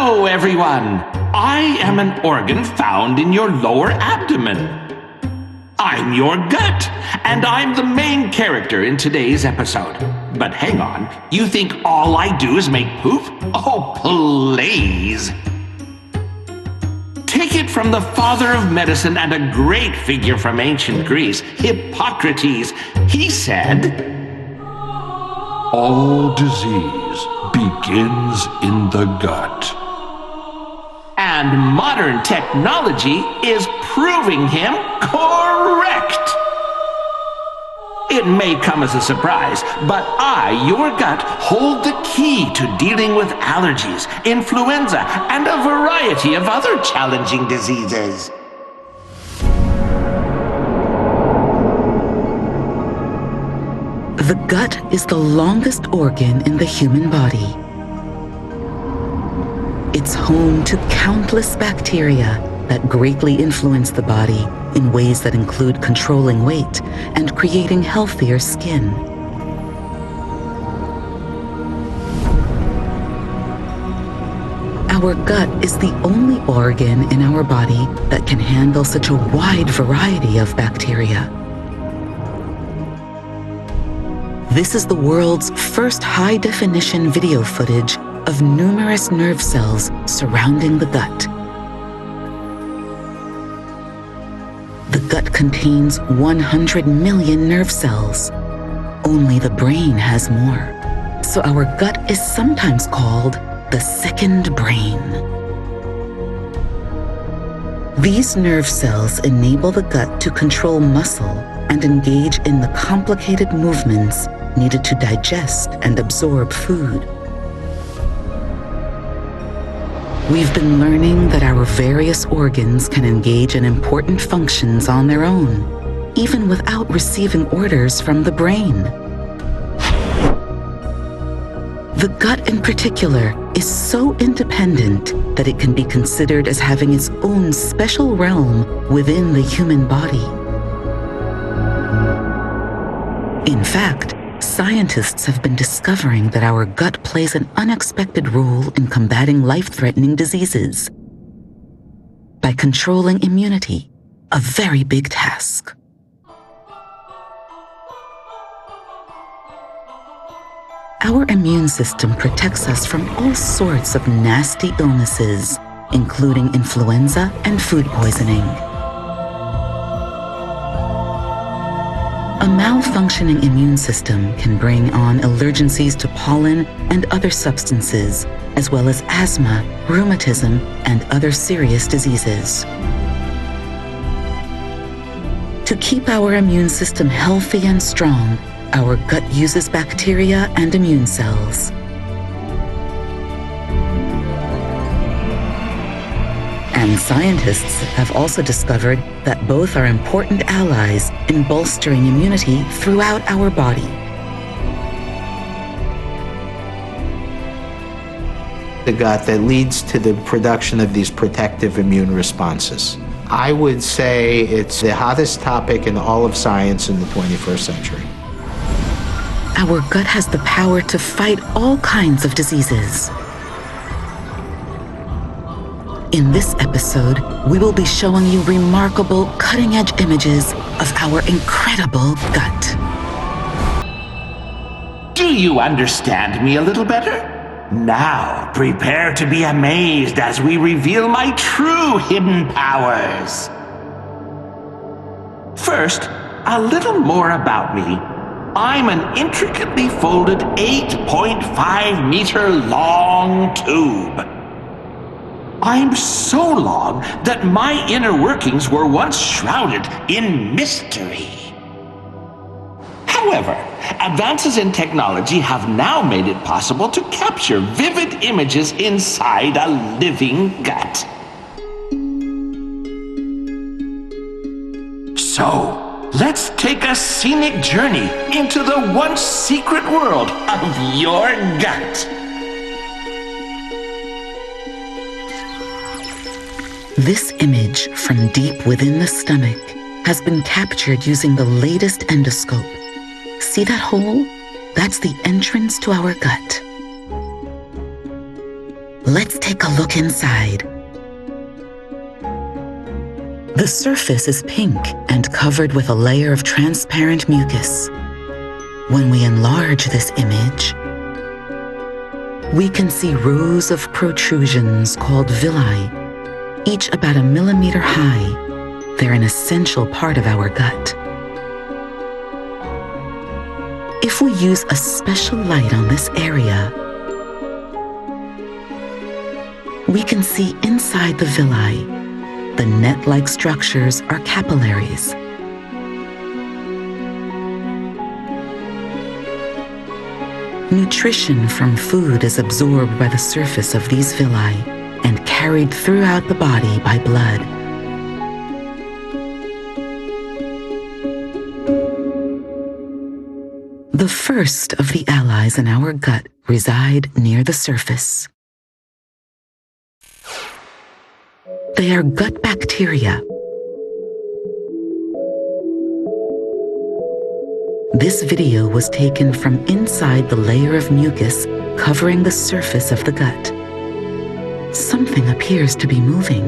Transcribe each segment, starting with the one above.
Hello, everyone. I am an organ found in your lower abdomen. I'm your gut, and I'm the main character in today's episode. But hang on, you think all I do is make poop? Oh, please. Take it from the father of medicine and a great figure from ancient Greece, Hippocrates. He said, all disease begins in the gut. And modern technology is proving him correct. It may come as a surprise, but I, your gut, hold the key to dealing with allergies, influenza, and a variety of other challenging diseases. The gut is the longest organ in the human body. It's home to countless bacteria that greatly influence the body in ways that include controlling weight and creating healthier skin. Our gut is the only organ in our body that can handle such a wide variety of bacteria. This is the world's first high-definition video footage of numerous nerve cells surrounding the gut. The gut contains 100 million nerve cells. Only the brain has more. So our gut is sometimes called the second brain. These nerve cells enable the gut to control muscle and engage in the complicated movements needed to digest and absorb food. We've been learning that our various organs can engage in important functions on their own, even without receiving orders from the brain. The gut in particular is so independent that it can be considered as having its own special realm within the human body. In fact, scientists have been discovering that our gut plays an unexpected role in combating life-threatening diseases by controlling immunity, a very big task. Our immune system protects us from all sorts of nasty illnesses, including influenza and food poisoning. A malfunctioning immune system can bring on allergies to pollen and other substances, as well as asthma, rheumatism, and other serious diseases. To keep our immune system healthy and strong, our gut uses bacteria and immune cells. And scientists have also discovered that both are important allies in bolstering immunity throughout our body. The gut that leads to the production of these protective immune responses. I would say it's the hottest topic in all of science in the 21st century. Our gut has the power to fight all kinds of diseases. In this episode, we will be showing you remarkable, cutting-edge images of our incredible gut. Do you understand me a little better? Now, prepare to be amazed as we reveal my true hidden powers. First, a little more about me. I'm an intricately folded 8.5-meter long tube. I'm so long that my inner workings were once shrouded in mystery. However, advances in technology have now made it possible to capture vivid images inside a living gut. So, let's take a scenic journey into the once secret world of your gut. This image from deep within the stomach has been captured using the latest endoscope. See that hole? That's the entrance to our gut. Let's take a look inside. The surface is pink and covered with a layer of transparent mucus. When we enlarge this image, we can see rows of protrusions called villi, each about 1 millimeter high. They're an essential part of our gut. If we use a special light on this area, we can see inside the villi. The net-like structures are capillaries. Nutrition from food is absorbed by the surface of these villi and carried throughout the body by blood. The first of the allies in our gut reside near the surface. They are gut bacteria. This video was taken from inside the layer of mucus covering the surface of the gut. Something appears to be moving.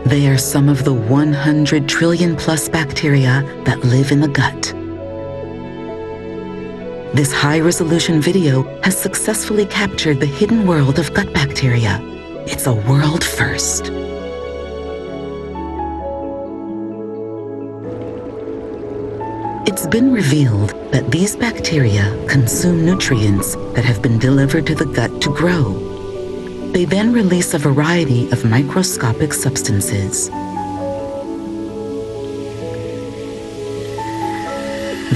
They are some of the 100 trillion plus bacteria that live in the gut. This high-resolution video has successfully captured the hidden world of gut bacteria. It's a world first. It's been revealed that these bacteria consume nutrients that have been delivered to the gut to grow. They then release a variety of microscopic substances.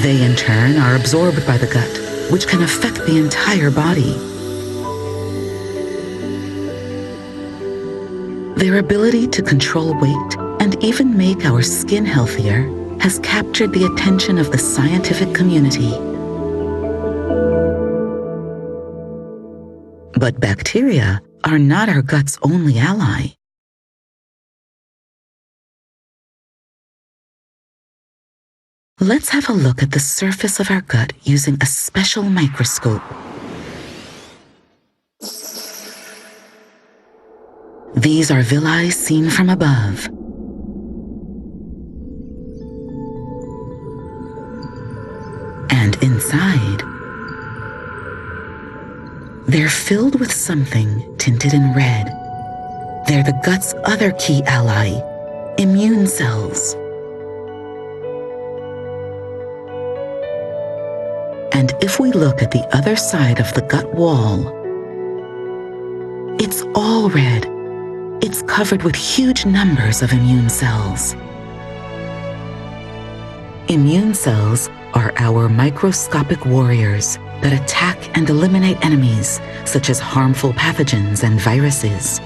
They in turn are absorbed by the gut, which can affect the entire body. Their ability to control weight and even make our skin healthier has captured the attention of the scientific community. But bacteria are not our gut's only ally. Let's have a look at the surface of our gut using a special microscope. These are villi seen from above. And inside, they're filled with something tinted in red. They're the gut's other key ally, immune cells. And if we look at the other side of the gut wall, it's all red. It's covered with huge numbers of immune cells. Immune cells are our microscopic warriors that attack and eliminate enemies, such as harmful pathogens and viruses.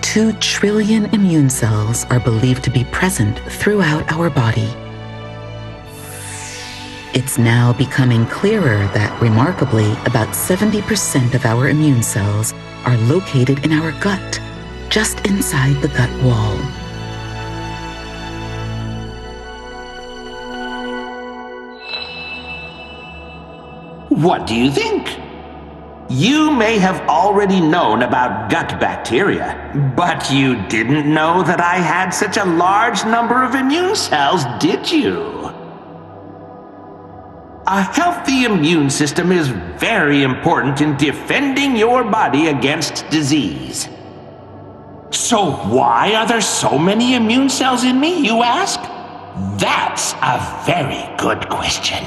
2 trillion immune cells are believed to be present throughout our body. It's now becoming clearer that, remarkably, about 70% of our immune cells are located in our gut, just inside the gut wall. What do you think? You may have already known about gut bacteria, but you didn't know that I had such a large number of immune cells, did you? A healthy immune system is very important in defending your body against disease. So why are there so many immune cells in me, you ask? That's a very good question.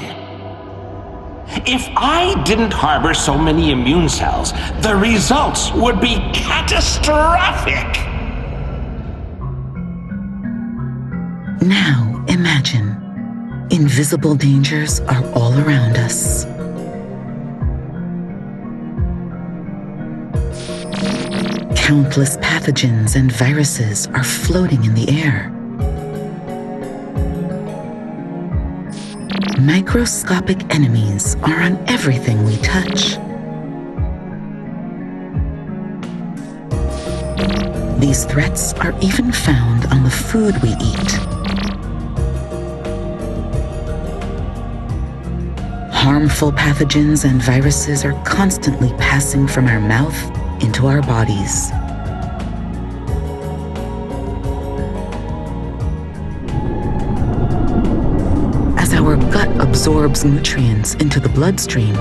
If I didn't harbor so many immune cells, the results would be catastrophic. Now imagine, invisible dangers are all around us. Countless pathogens and viruses are floating in the air. Microscopic enemies are on everything we touch. These threats are even found on the food we eat. Harmful pathogens and viruses are constantly passing from our mouth into our bodies. As our gut absorbs nutrients into the bloodstream,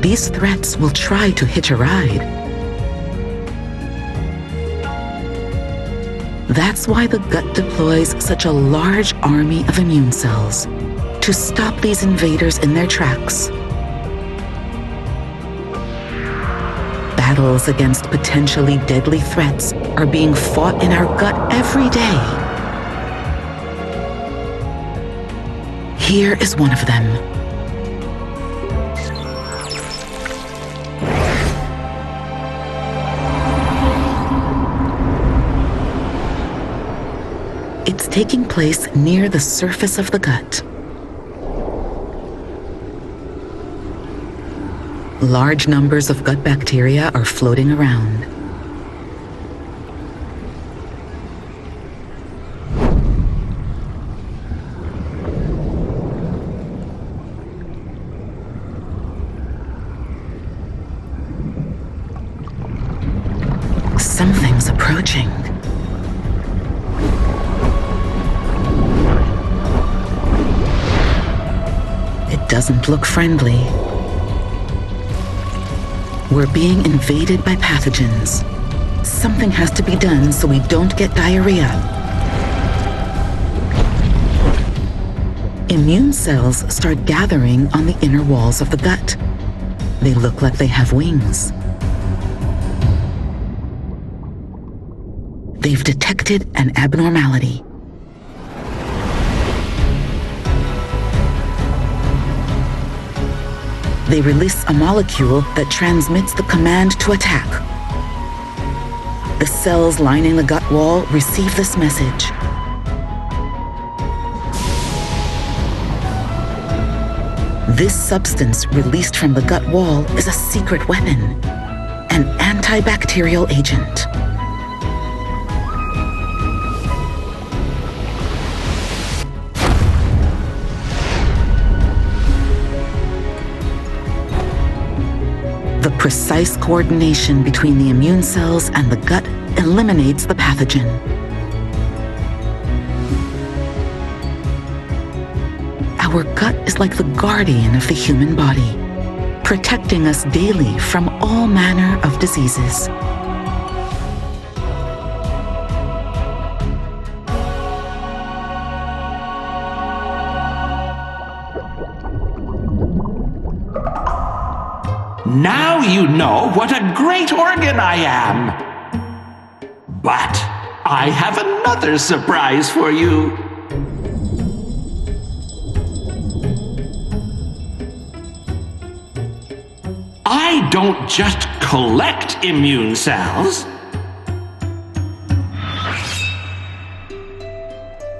these threats will try to hitch a ride. That's why the gut deploys such a large army of immune cells to stop these invaders in their tracks. Battles against potentially deadly threats are being fought in our gut every day. Here is one of them. It's taking place near the surface of the gut. Large numbers of gut bacteria are floating around. Something's approaching. It doesn't look friendly. We're being invaded by pathogens. Something has to be done so we don't get diarrhea. Immune cells start gathering on the inner walls of the gut. They look like they have wings. They've detected an abnormality. They release a molecule that transmits the command to attack. The cells lining the gut wall receive this message. This substance released from the gut wall is a secret weapon, an antibacterial agent. The precise coordination between the immune cells and the gut eliminates the pathogen. Our gut is like the guardian of the human body, protecting us daily from all manner of diseases. Now you know what a great organ I am. But I have another surprise for you. I don't just collect immune cells.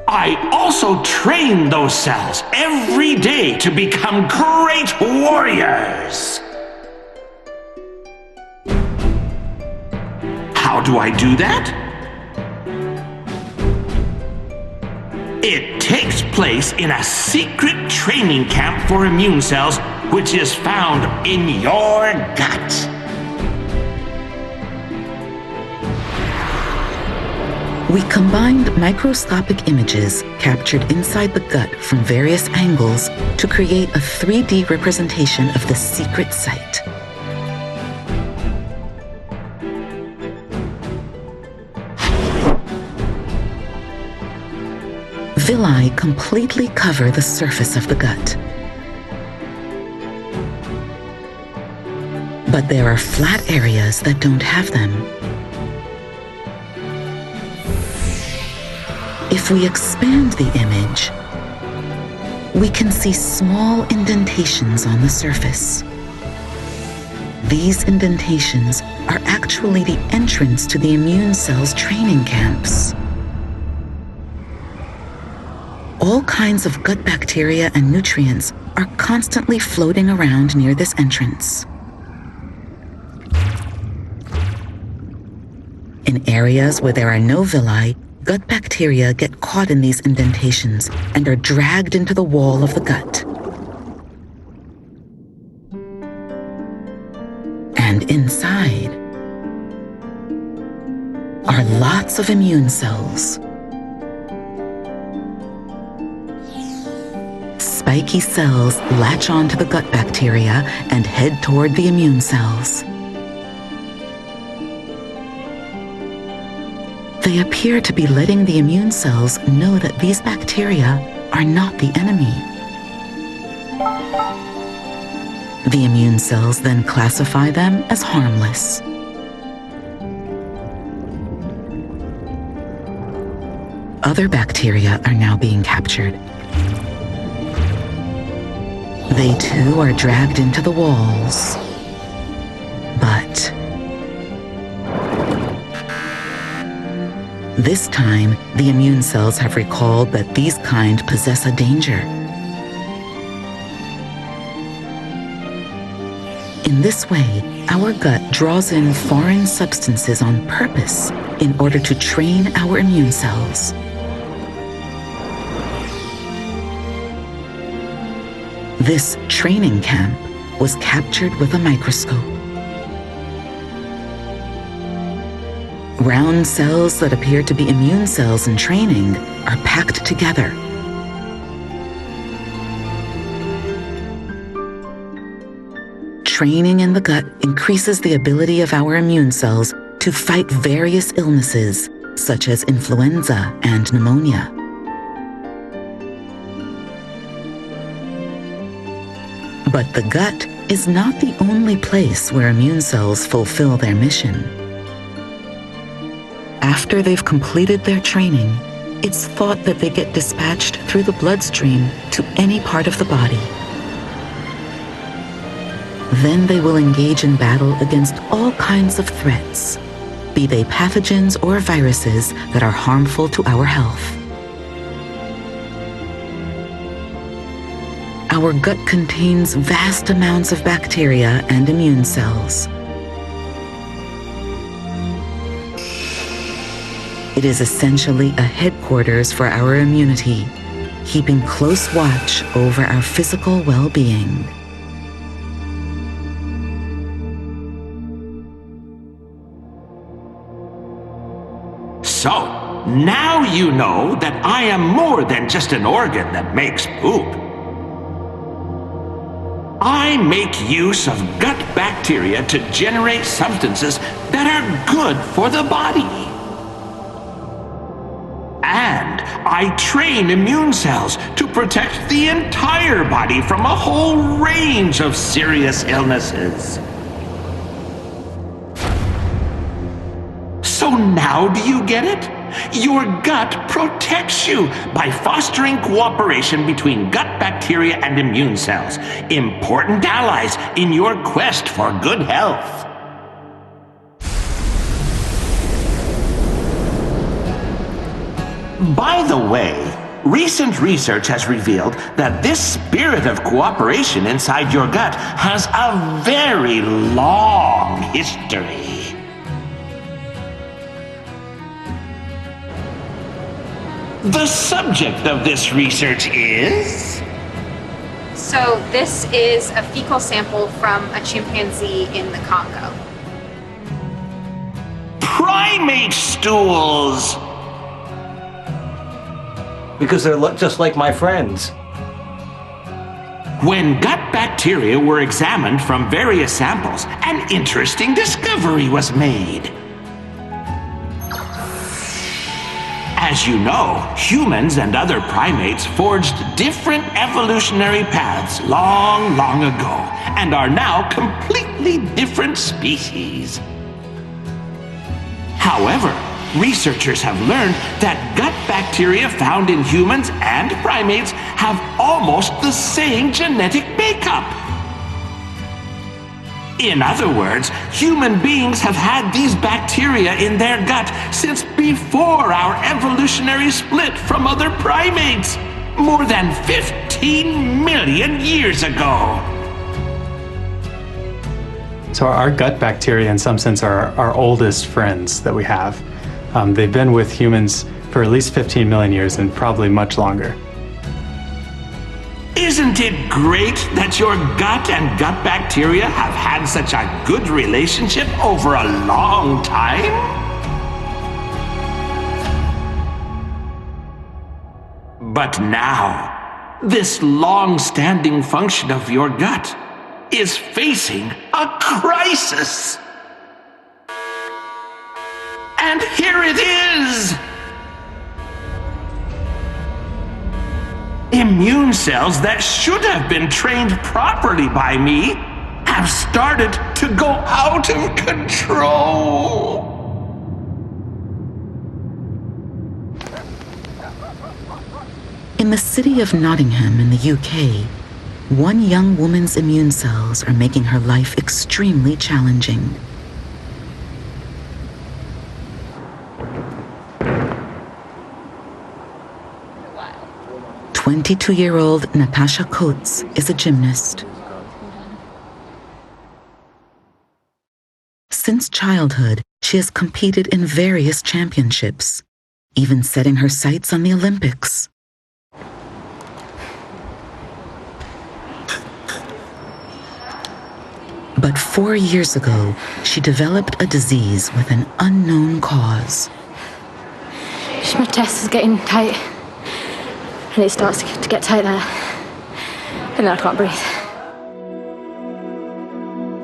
I also train those cells every day to become great warriors. How do I do that? It takes place in a secret training camp for immune cells, which is found in your gut. We combined microscopic images captured inside the gut from various angles to create a 3D representation of the secret site. Villi completely cover the surface of the gut. But there are flat areas that don't have them. If we expand the image, we can see small indentations on the surface. These indentations are actually the entrance to the immune cells' training camps. All kinds of gut bacteria and nutrients are constantly floating around near this entrance. In areas where there are no villi, gut bacteria get caught in these indentations and are dragged into the wall of the gut. And inside are lots of immune cells. Spiky cells latch onto the gut bacteria and head toward the immune cells. They appear to be letting the immune cells know that these bacteria are not the enemy. The immune cells then classify them as harmless. Other bacteria are now being captured. They too are dragged into the walls. But this time, the immune cells have recalled that these kind possess a danger. In this way, our gut draws in foreign substances on purpose in order to train our immune cells. This training camp was captured with a microscope. Round cells that appear to be immune cells in training are packed together. Training in the gut increases the ability of our immune cells to fight various illnesses, such as influenza and pneumonia. But the gut is not the only place where immune cells fulfill their mission. After they've completed their training, it's thought that they get dispatched through the bloodstream to any part of the body. Then they will engage in battle against all kinds of threats, be they pathogens or viruses that are harmful to our health. Our gut contains vast amounts of bacteria and immune cells. It is essentially a headquarters for our immunity, keeping close watch over our physical well-being. So, now you know that I am more than just an organ that makes poop. I make use of gut bacteria to generate substances that are good for the body. And I train immune cells to protect the entire body from a whole range of serious illnesses. So now do you get it? Your gut protects you by fostering cooperation between gut bacteria and immune cells, important allies in your quest for good health. By the way, recent research has revealed that this spirit of cooperation inside your gut has a very long history. The subject of this research is... So this is a fecal sample from a chimpanzee in the Congo. primate stools! Because they're just like my friends. When gut bacteria were examined from various samples, an interesting discovery was made. As you know, humans and other primates forged different evolutionary paths long, long ago, and are now completely different species. However, researchers have learned that gut bacteria found in humans and primates have almost the same genetic makeup. In other words, human beings have had these bacteria in their gut since before our evolutionary split from other primates, more than 15 million years ago. So our gut bacteria, in some sense, are our oldest friends that we have. They've been with humans for at least 15 million years and probably much longer. Isn't it great that your gut and gut bacteria have had such a good relationship over a long time? But now, this long-standing function of your gut is facing a crisis. And here it is! Immune cells that should have been trained properly by me have started to go out of control. In the city of Nottingham in the UK, one young woman's immune cells are making her life extremely challenging. Wow. 22-year-old Natasha Coates is a gymnast. Since childhood, she has competed in various championships, even setting her sights on the Olympics. But 4 years ago, she developed a disease with an unknown cause. My chest is getting tight, and it starts to get tight there, and then I can't breathe.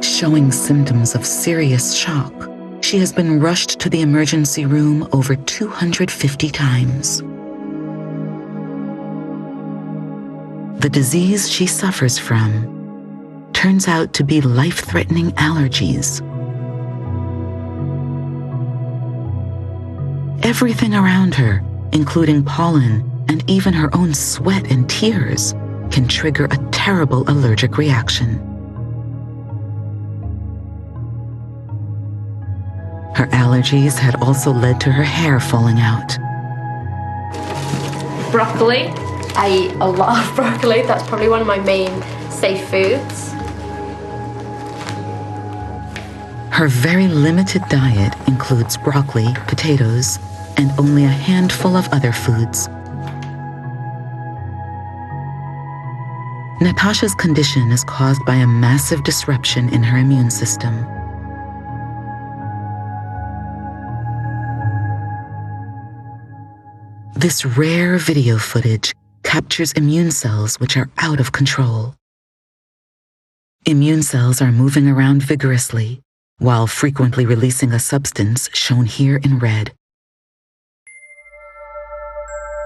Showing symptoms of serious shock, she has been rushed to the emergency room over 250 times. The disease she suffers from turns out to be life-threatening allergies. Everything around her, including pollen and even her own sweat and tears, can trigger a terrible allergic reaction. Her allergies had also led to her hair falling out. Broccoli. I eat a lot of broccoli. That's probably one of my main safe foods. Her very limited diet includes broccoli, potatoes, and only a handful of other foods. Natasha's condition is caused by a massive disruption in her immune system. This rare video footage captures immune cells which are out of control. Immune cells are moving around vigorously, while frequently releasing a substance shown here in red.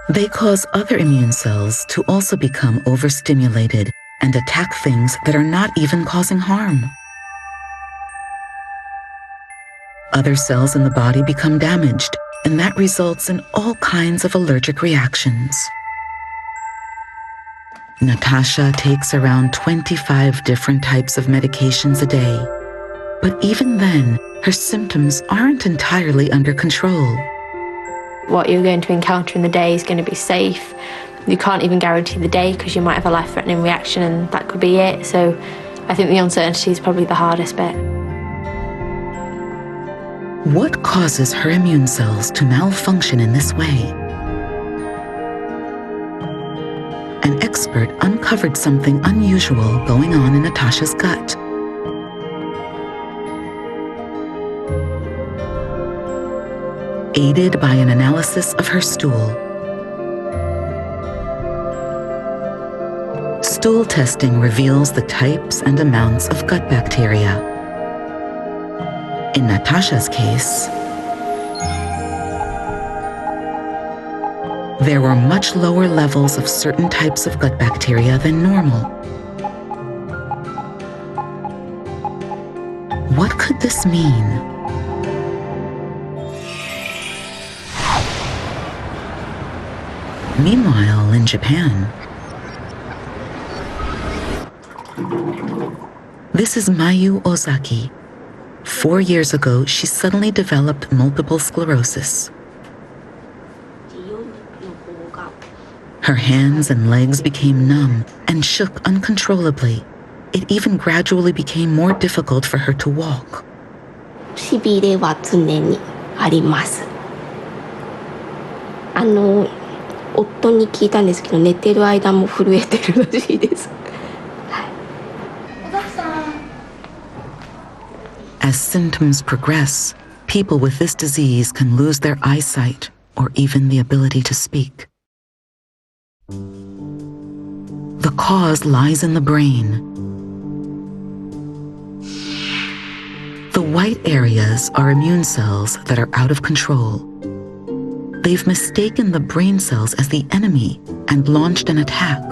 They cause other immune cells to also become overstimulated and attack things that are not even causing harm. Other cells in the body become damaged, and that results in all kinds of allergic reactions. Natasha takes around 25 different types of medications a day. But even then, her symptoms aren't entirely under control. What you're going to encounter in the day is going to be safe. You can't even guarantee the day because you might have a life-threatening reaction and that could be it. So I think the uncertainty is probably the hardest bit. What causes her immune cells to malfunction in this way? An expert uncovered something unusual going on in Natasha's gut. Aided by an analysis of her stool. Stool testing reveals the types and amounts of gut bacteria. In Natasha's case, there were much lower levels of certain types of gut bacteria than normal. What could this mean? Meanwhile, in Japan, this is Mayu Ozaki. 4 years ago, she suddenly developed multiple sclerosis. Her hands and legs became numb and shook uncontrollably. It even gradually became more difficult for her to walk. しびれは常にあります。夫に聞いたんですけど、寝てる間も震えてるらしいです。As symptoms progress, people with this disease can lose their eyesight or even the ability to speak. The cause lies in the brain. The white areas are immune cells that are out of control. They've mistaken the brain cells as the enemy and launched an attack.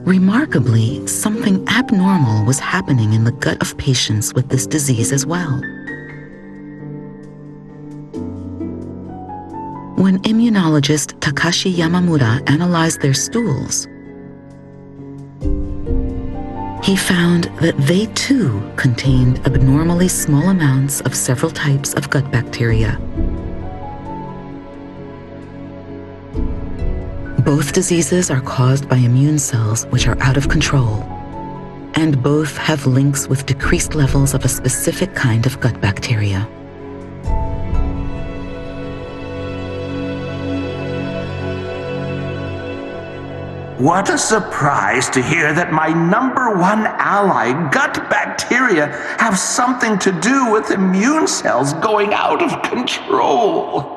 Remarkably, something abnormal was happening in the gut of patients with this disease as well. When immunologist Takashi Yamamura analyzed their stools, he found that they too contained abnormally small amounts of several types of gut bacteria. Both diseases are caused by immune cells which are out of control, and both have links with decreased levels of a specific kind of gut bacteria. What a surprise to hear that my #1 ally, gut bacteria, have something to do with immune cells going out of control.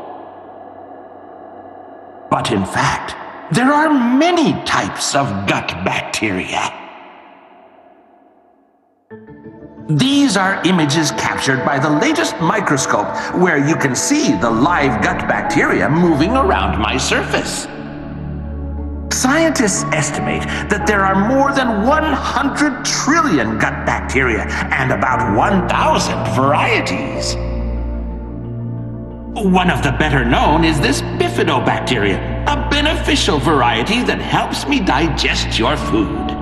But in fact, there are many types of gut bacteria. These are images captured by the latest microscope, where you can see the live gut bacteria moving around my surface. Scientists estimate that there are more than 100 trillion gut bacteria and about 1,000 varieties. One of the better known is this bifidobacteria, a beneficial variety that helps me digest your food.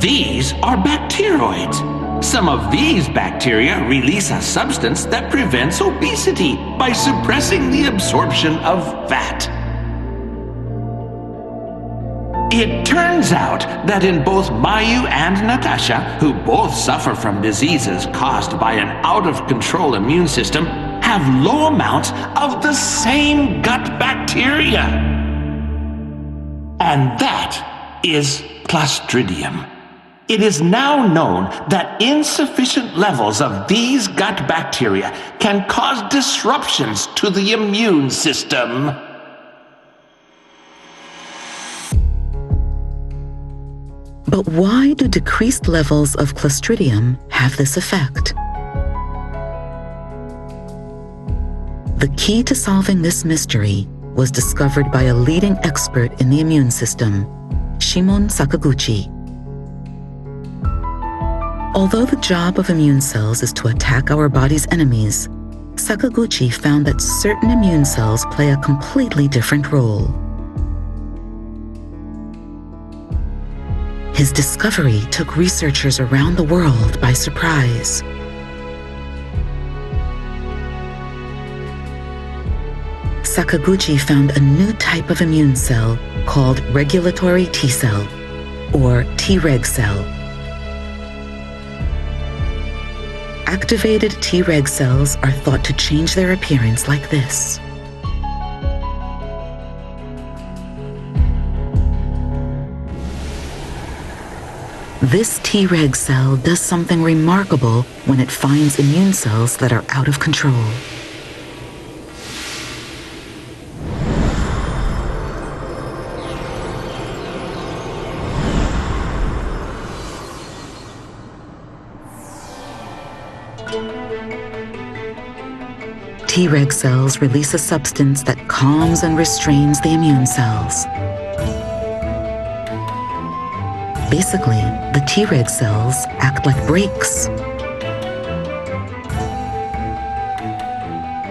These are bacteroids. Some of these bacteria release a substance that prevents obesity by suppressing the absorption of fat. It turns out that in both Mayu and Natasha, who both suffer from diseases caused by an out-of-control immune system, have low amounts of the same gut bacteria. And that is Clostridium. It is now known that insufficient levels of these gut bacteria can cause disruptions to the immune system. But why do decreased levels of Clostridium have this effect? The key to solving this mystery was discovered by a leading expert in the immune system, Shimon Sakaguchi. Although the job of immune cells is to attack our body's enemies, Sakaguchi found that certain immune cells play a completely different role. His discovery took researchers around the world by surprise. Sakaguchi found a new type of immune cell called regulatory T cell, or Treg cell. Activated Treg cells are thought to change their appearance like this. This Treg cell does something remarkable when it finds immune cells that are out of control. Treg cells release a substance that calms and restrains the immune cells. Basically, the Treg cells act like brakes.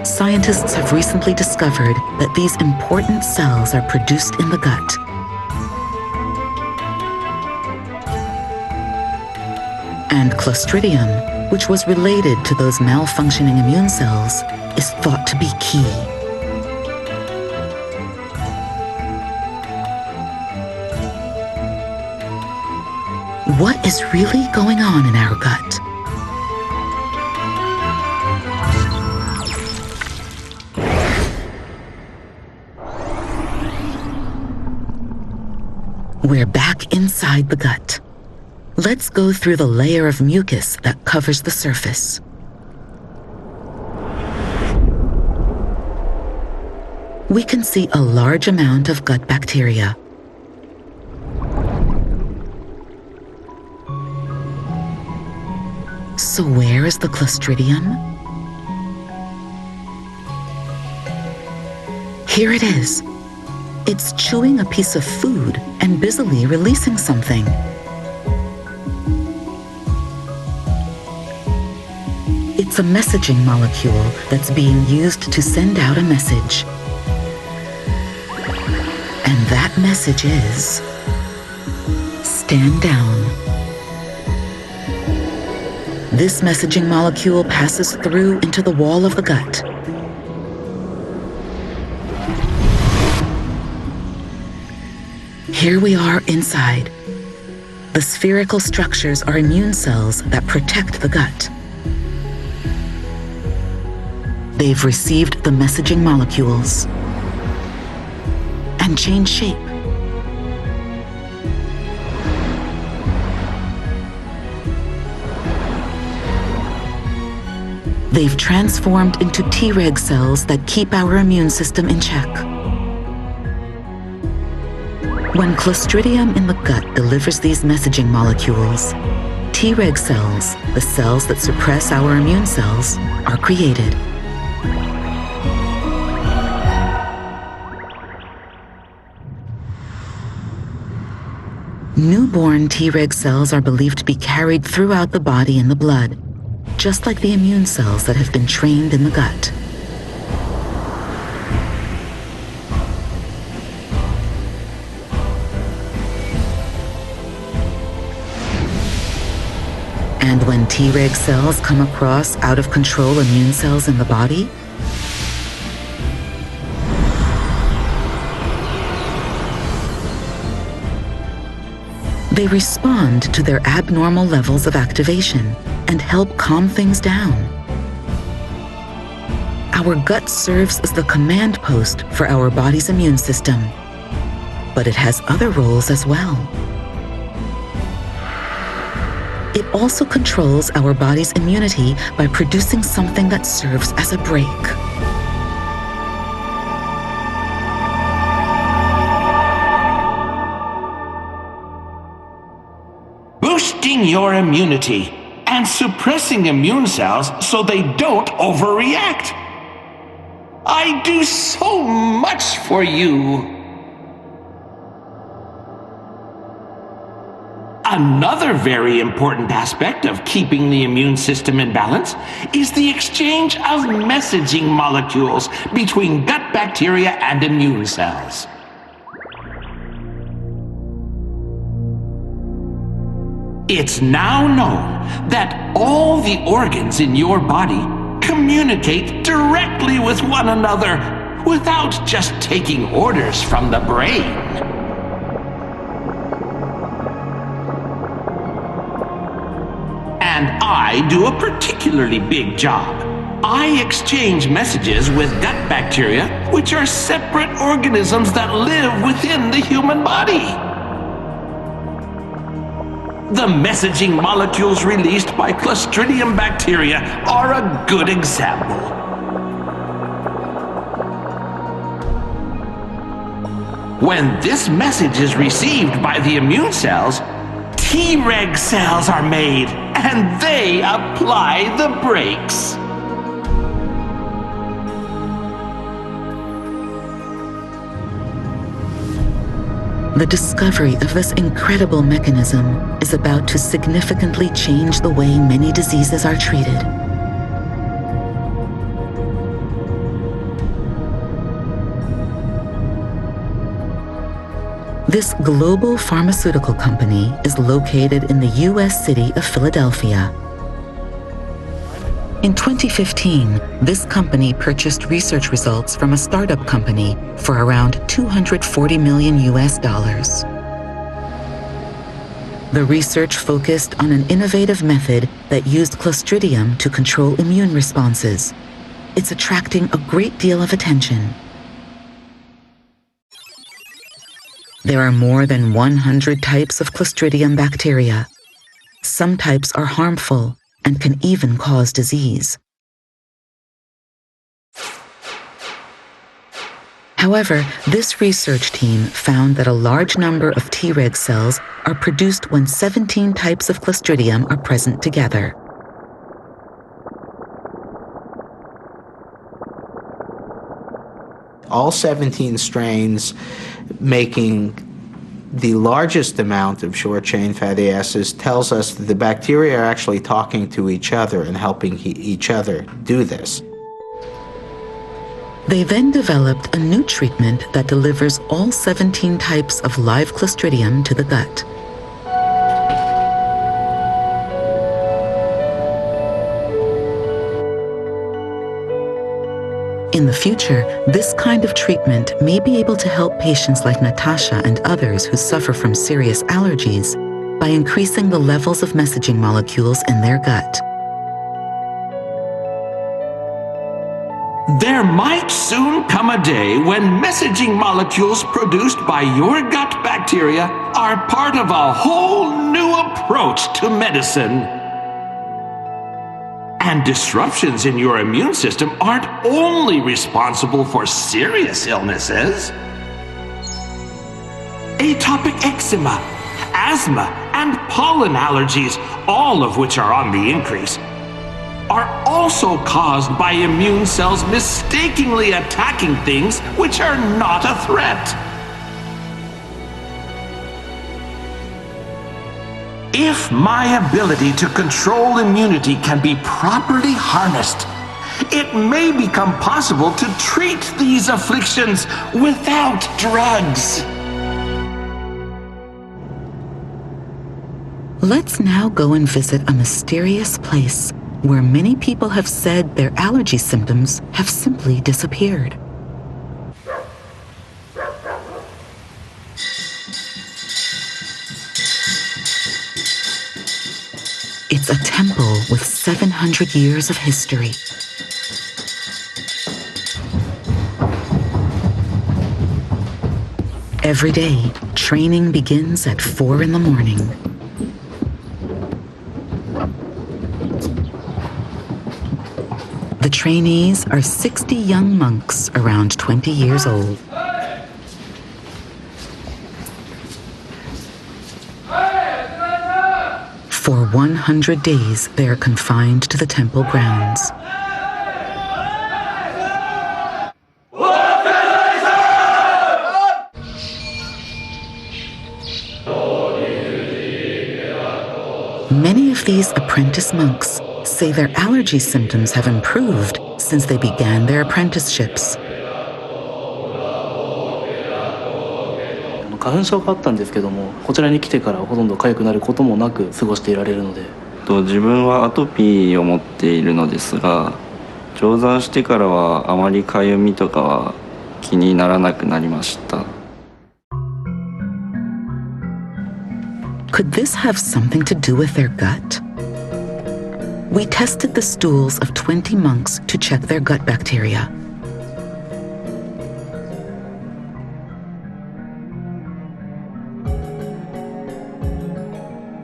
Scientists have recently discovered that these important cells are produced in the gut. And Clostridium, which was related to those malfunctioning immune cells, is thought to be key. What is really going on in our gut? We're back inside the gut. Let's go through the layer of mucus that covers the surface. We can see a large amount of gut bacteria. So where is the Clostridium? Here it is. It's chewing a piece of food and busily releasing something. It's a messaging molecule that's being used to send out a message. And that message is, stand down. This messaging molecule passes through into the wall of the gut. Here we are inside. The spherical structures are immune cells that protect the gut. They've received the messaging molecules and changed shape. They've transformed into Treg cells that keep our immune system in check. When Clostridium in the gut delivers these messaging molecules, Treg cells, the cells that suppress our immune cells, are created. Newborn Treg cells are believed to be carried throughout the body in the blood, just like the immune cells that have been trained in the gut. And when Treg cells come across out-of-control immune cells in the body, they respond to their abnormal levels of activation and help calm things down. Our gut serves as the command post for our body's immune system, but it has other roles as well. It also controls our body's immunity by producing something that serves as a brake. Boosting your immunity and suppressing immune cells so they don't overreact. I do so much for you. Another very important aspect of keeping the immune system in balance is the exchange of messaging molecules between gut bacteria and immune cells. It's now known that all the organs in your body communicate directly with one another without just taking orders from the brain. And I do a particularly big job. I exchange messages with gut bacteria, which are separate organisms that live within the human body. The messaging molecules released by Clostridium bacteria are a good example. When this message is received by the immune cells, Treg cells are made, and they apply the brakes. The discovery of this incredible mechanism is about to significantly change the way many diseases are treated. This global pharmaceutical company is located in the U.S. city of Philadelphia. In 2015, this company purchased research results from a startup company for around $240 million. The research focused on an innovative method that used Clostridium to control immune responses. It's attracting a great deal of attention. There are more than 100 types of Clostridium bacteria. Some types are harmful and can even cause disease. However, this research team found that a large number of Treg cells are produced when 17 types of Clostridium are present together. All 17 strains making the largest amount of short-chain fatty acids tells us that the bacteria are actually talking to each other and helping each other do this. They then developed a new treatment that delivers all 17 types of live Clostridium to the gut. In the future, this kind of treatment may be able to help patients like Natasha and others who suffer from serious allergies by increasing the levels of messaging molecules in their gut. There might soon come a day when messaging molecules produced by your gut bacteria are part of a whole new approach to medicine. And disruptions in your immune system aren't only responsible for serious illnesses. Atopic eczema, asthma, and pollen allergies, all of which are on the increase, are also caused by immune cells mistakenly attacking things which are not a threat. If my ability to control immunity can be properly harnessed, it may become possible to treat these afflictions without drugs. Let's now go and visit a mysterious place where many people have said their allergy symptoms have simply disappeared. It's a temple with 700 years of history. Every day, training begins at 4 in the morning. The trainees are 60 young monks around 20 years old. For 100 days, they are confined to the temple grounds. Many of these apprentice monks say their allergy symptoms have improved since they began their apprenticeships. 花粉症があったんですけども、こちらに来てからほとんど痒くなることもなく過ごしていられるので。自分はアトピーを持っているのですが、上山してからはあまり痒みとかは気にならなくなりました。Could this have something to do with their gut? We tested the stools of 20 monks to check their gut bacteria.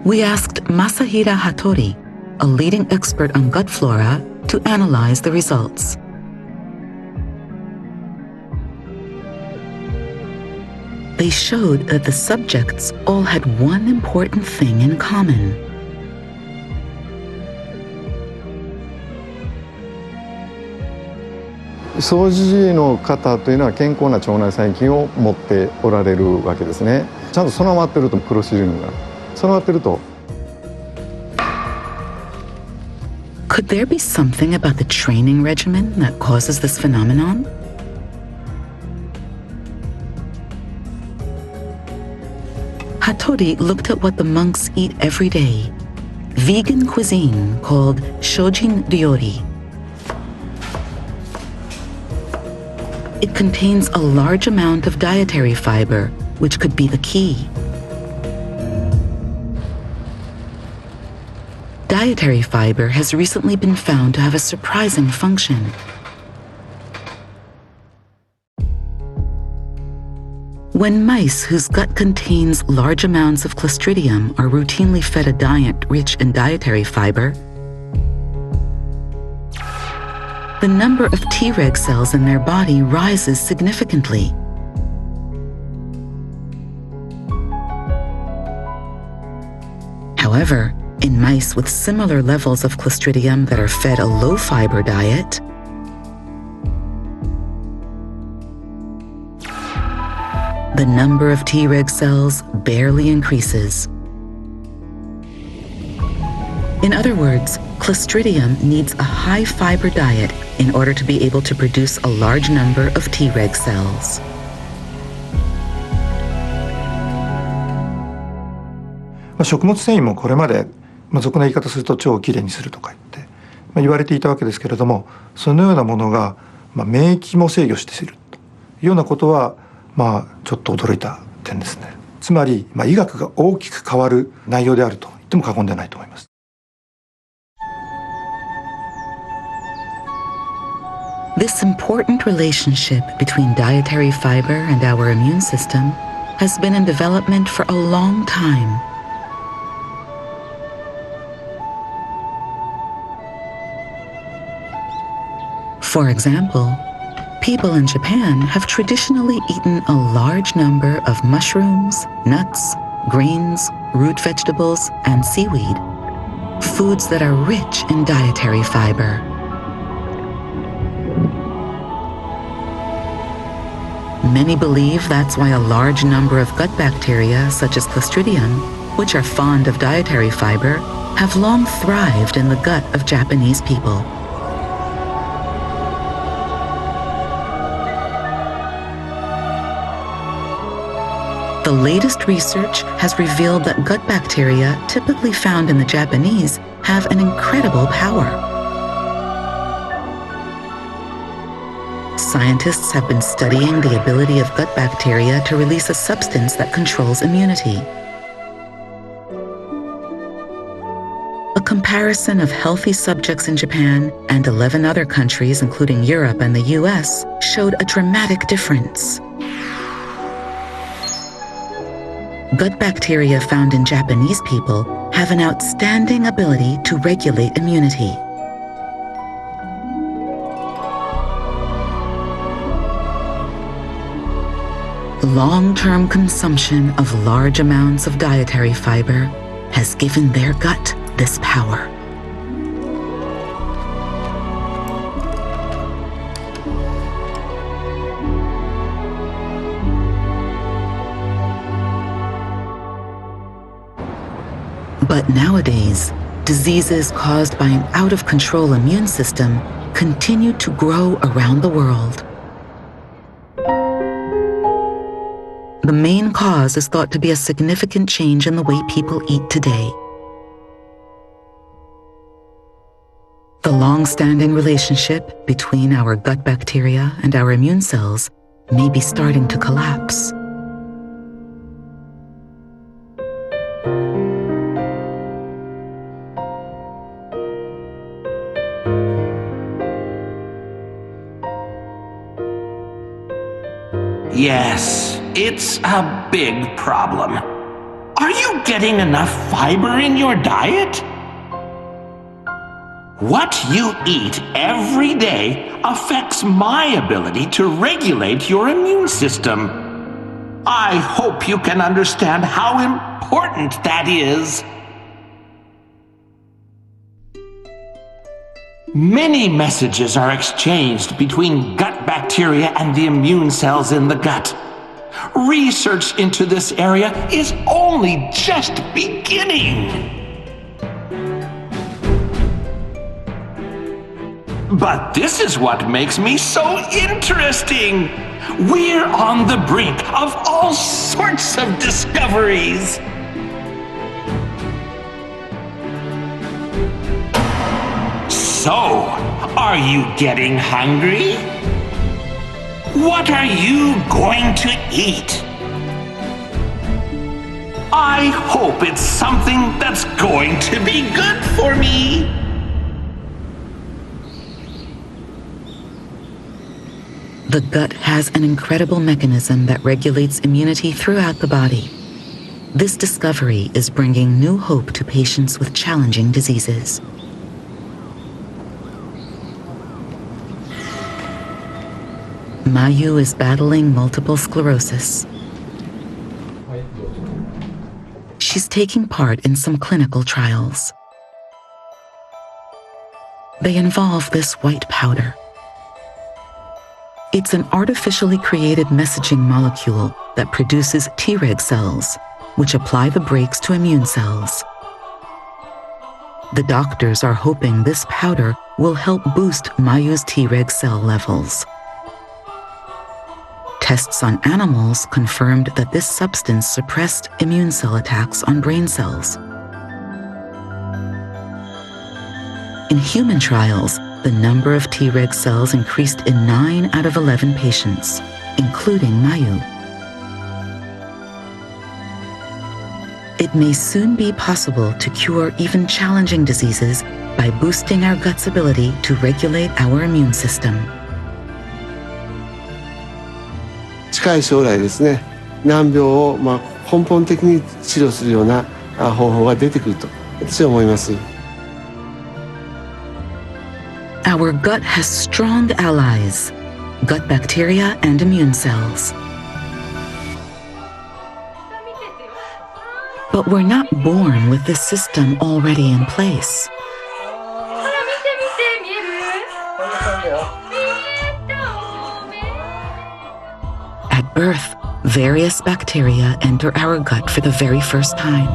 We asked Masahira Hattori, a leading expert on gut flora, to analyze the results. They showed that the subjects all had one important thing in common. Soji 掃除の方というのは健康な腸内細菌を持っておられるわけですね。ちゃんと備わってるとクロシリウムが備わってると。Could there be something about the training regimen that causes this phenomenon? Hattori looked at what the monks eat every day, vegan cuisine called shojin ryori. It contains a large amount of dietary fiber, which could be the key. Dietary fiber has recently been found to have a surprising function. When mice whose gut contains large amounts of Clostridium are routinely fed a diet rich in dietary fiber, the number of Treg cells in their body rises significantly. However, in mice with similar levels of Clostridium that are fed a low-fiber diet, the number of Treg cells barely increases. In other words, Clostridium needs a high-fiber diet in order to be able to produce a large number of Treg cells. 食物繊維もこれまで、俗な言い方すると腸をきれいにするとか言って、言われていたわけですけれども、そのようなものが、免疫も制御しているというようなことは、ちょっと驚いた点ですね。つまり、医学が大きく変わる内容であると言っても過言ではないと思います。This important relationship between dietary fiber and our immune system has been in development for a long time. For example, people in Japan have traditionally eaten a large number of mushrooms, nuts, grains, root vegetables, and seaweed, foods that are rich in dietary fiber. Many believe that's why a large number of gut bacteria, such as Clostridium, which are fond of dietary fiber, have long thrived in the gut of Japanese people. The latest research has revealed that gut bacteria typically found in the Japanese have an incredible power. Scientists have been studying the ability of gut bacteria to release a substance that controls immunity. A comparison of healthy subjects in Japan and 11 other countries, including Europe and the US, showed a dramatic difference. Gut bacteria found in Japanese people have an outstanding ability to regulate immunity. Long-term consumption of large amounts of dietary fiber has given their gut this power. But nowadays, diseases caused by an out-of-control immune system continue to grow around the world. The main cause is thought to be a significant change in the way people eat today. The long-standing relationship between our gut bacteria and our immune cells may be starting to collapse. Yes, it's a big problem. Are you getting enough fiber in your diet? What you eat every day affects my ability to regulate your immune system. I hope you can understand how important that is. Many messages are exchanged between gut bacteria and the immune cells in the gut. Research into this area is only just beginning. But this is what makes me so interesting. We're on the brink of all sorts of discoveries. So, are you getting hungry? What are you going to eat? I hope it's something that's going to be good for me. The gut has an incredible mechanism that regulates immunity throughout the body. This discovery is bringing new hope to patients with challenging diseases. Mayu is battling multiple sclerosis. She's taking part in some clinical trials. They involve this white powder. It's an artificially created messaging molecule that produces Treg cells, which apply the brakes to immune cells. The doctors are hoping this powder will help boost Mayu's Treg cell levels. Tests on animals confirmed that this substance suppressed immune cell attacks on brain cells. In human trials, the number of Treg cells increased in 9 out of 11 patients, including Mayu. It may soon be possible to cure even challenging diseases by boosting our gut's ability to regulate our immune system. 近い将来ですね、難病を根本的に治療するような方法が出てくると私は思います。Our gut has strong allies, gut bacteria and immune cells. But we're not born with this system already in place. At birth, various bacteria enter our gut for the very first time.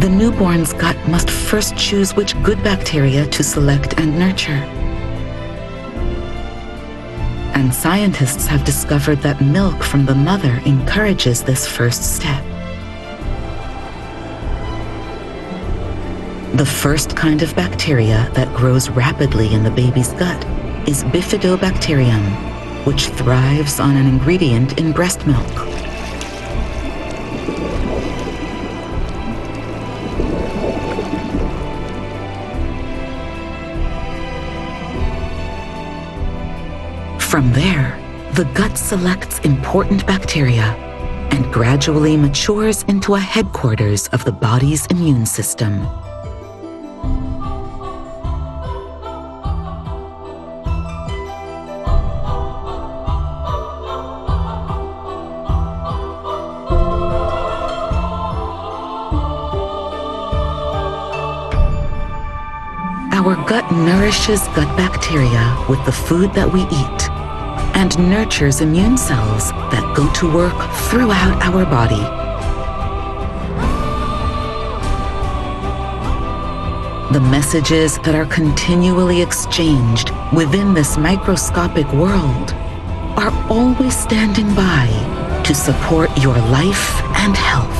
The newborn's gut must first choose which good bacteria to select and nurture. And scientists have discovered that milk from the mother encourages this first step. The first kind of bacteria that grows rapidly in the baby's gut is Bifidobacterium, which thrives on an ingredient in breast milk. From there, the gut selects important bacteria and gradually matures into a headquarters of the body's immune system. Our gut nourishes gut bacteria with the food that we eat and nurtures immune cells that go to work throughout our body. The messages that are continually exchanged within this microscopic world are always standing by to support your life and health.